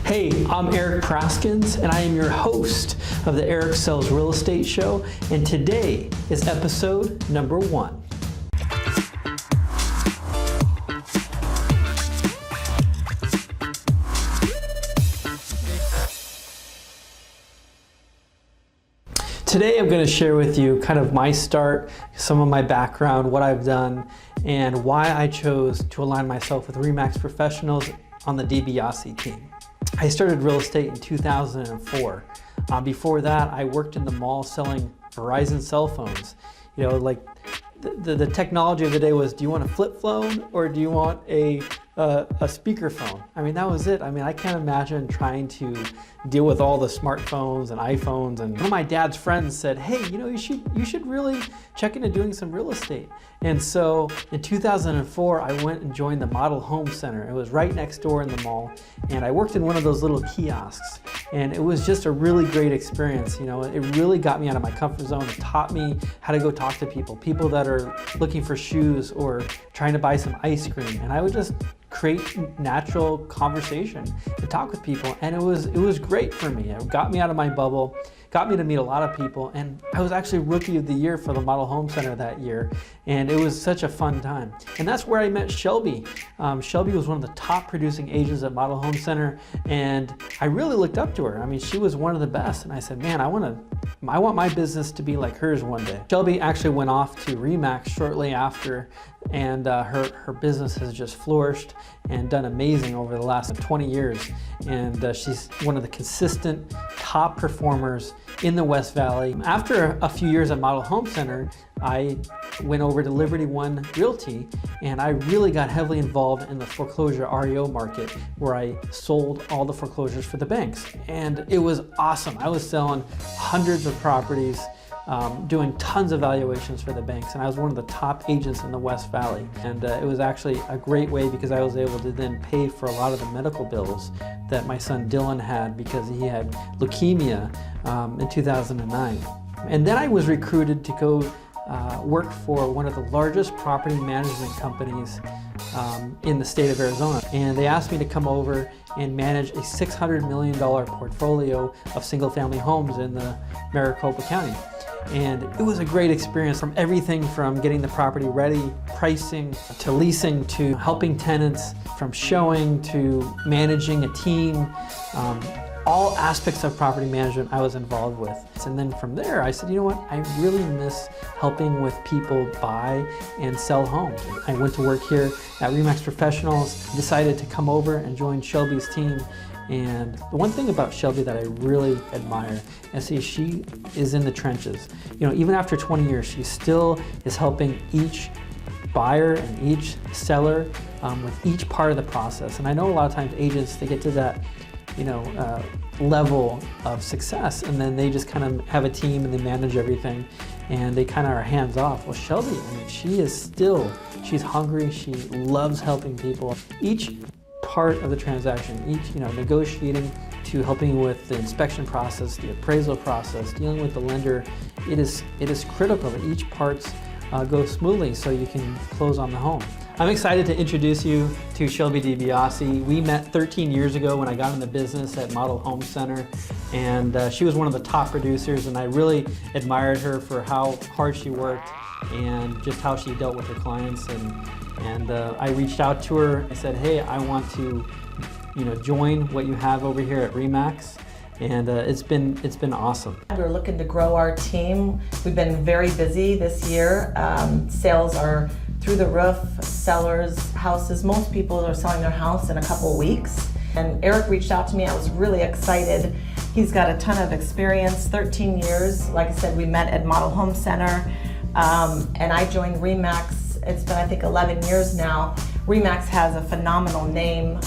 Hey, I'm Erik Praskins, and I am your host of the Eriks Sells Real Estate Show, and today is episode number 1. Today I'm going to share with you kind of my start, some of my background, what I've done, and why I chose to align myself with Remax professionals on the DiBiase team. I started real estate in 2004. Before that, I worked in the mall selling Verizon Cell Phones. You know, like the technology of the day was, do you want a flip phone or do you want a speaker phone? I mean, that was it. I mean, I can't imagine trying to deal with all the smartphones and iPhones. And one of my dad's friends said, hey, you know, you should really check into doing some real estate. And so in 2004, I went and joined the Model Home Center. It was right next door in the mall. And I worked in one of those little kiosks. And it was just a really great experience. You know, it really got me out of my comfort zone. It taught me how to go talk to people that are looking for shoes or trying to buy some ice cream. And I would just create natural conversation to talk with people, and it was great for me. It got me out of my bubble, got me to meet a lot of people, and I was actually Rookie of the Year for the Model Home Center that year, and it was such a fun time. And that's where I met Shelby. Shelby was one of the top producing agents at Model Home Center, and I really looked up to her. I mean, she was one of the best, and I said, man, I want my business to be like hers one day. Shelby actually went off to Remax shortly after, and her business has just flourished and done amazing over the last 20 years. And she's one of the consistent top performers in the West Valley. After a few years at Model Home Center, I went over to Liberty One Realty, and I really got heavily involved in the foreclosure REO market, where I sold all the foreclosures for the banks. And it was awesome. I was selling hundreds of properties, doing tons of valuations for the banks, and I was one of the top agents in the West Valley. And it was actually a great way because I was able to then pay for a lot of the medical bills that my son Dylan had because he had leukemia in 2009. And then I was recruited to go work for one of the largest property management companies in the state of Arizona. And they asked me to come over and manage a $600 million portfolio of single-family homes in the Maricopa County. And it was a great experience, from everything from getting the property ready, pricing, to leasing, to helping tenants, from showing to managing a team. All aspects of property management I was involved with. And then from there, I said, you know what? I really miss helping with people buy and sell homes. I went to work here at Remax Professionals, decided to come over and join Shelby's team. And the one thing about Shelby that I really admire is she is in the trenches. You know, even after 20 years, she still is helping each buyer and each seller with each part of the process. And I know a lot of times agents, they get to that, you know, level of success, and then they just kind of have a team and they manage everything, and they kind of are hands off. Well, Shelby, I mean, she's hungry, she loves helping people. Each part of the transaction, each, you know, negotiating to helping with the inspection process, the appraisal process, dealing with the lender, it is critical that each parts go smoothly so you can close on the home. I'm excited to introduce you to Shelby DiBiase. We met 13 years ago when I got in the business at Model Home Center, and she was one of the top producers, and I really admired her for how hard she worked and just how she dealt with her clients. And I reached out to her. I said, hey, I want to, you know, join what you have over here at Remax. And it's been awesome. We're looking to grow our team. We've been very busy this year. Sales are through the roof. Sellers, houses, most people are selling their house in a couple of weeks. And Erik reached out to me. I was really excited. He's got a ton of experience, 13 years. Like I said, we met at Model Home Center, and I joined Remax. It's been, I think, 11 years now. Remax has a phenomenal name.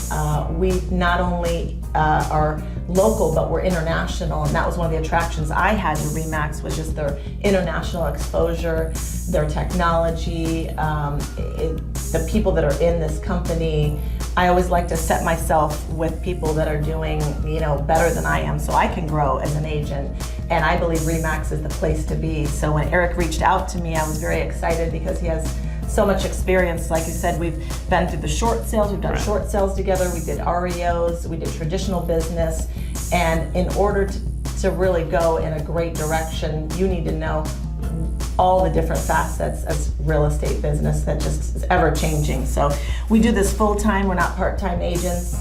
We not only are local, but we're international, and that was one of the attractions I had to Remax, was just their international exposure, their technology, the people that are in this company. I always like to set myself with people that are doing, you know, better than I am, so I can grow as an agent. And I believe Remax is the place to be. So when Erik reached out to me, I was very excited because he has so much experience. Like you said, we've been through the short sales, we've done short sales together, we did REOs, we did traditional business, and in order to really go in a great direction, you need to know all the different facets of real estate business that just is ever changing. So we do this full time, we're not part-time agents.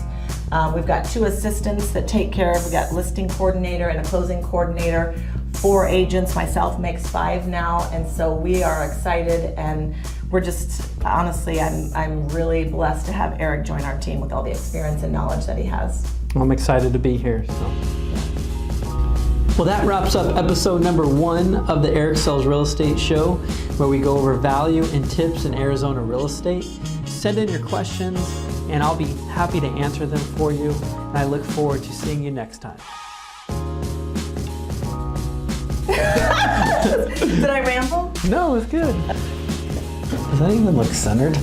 We've got 2 assistants that take care of, we've got listing coordinator and a closing coordinator, 4 agents, myself makes 5 now, and so we are excited, and we're just, honestly, I'm really blessed to have Erik join our team with all the experience and knowledge that he has. I'm excited to be here. So. Well, that wraps up episode number 1 of the Erik Sells Real Estate Show, where we go over value and tips in Arizona real estate. Send in your questions, and I'll be happy to answer them for you, and I look forward to seeing you next time. Did I ramble? No, it's good. Does that even look centered?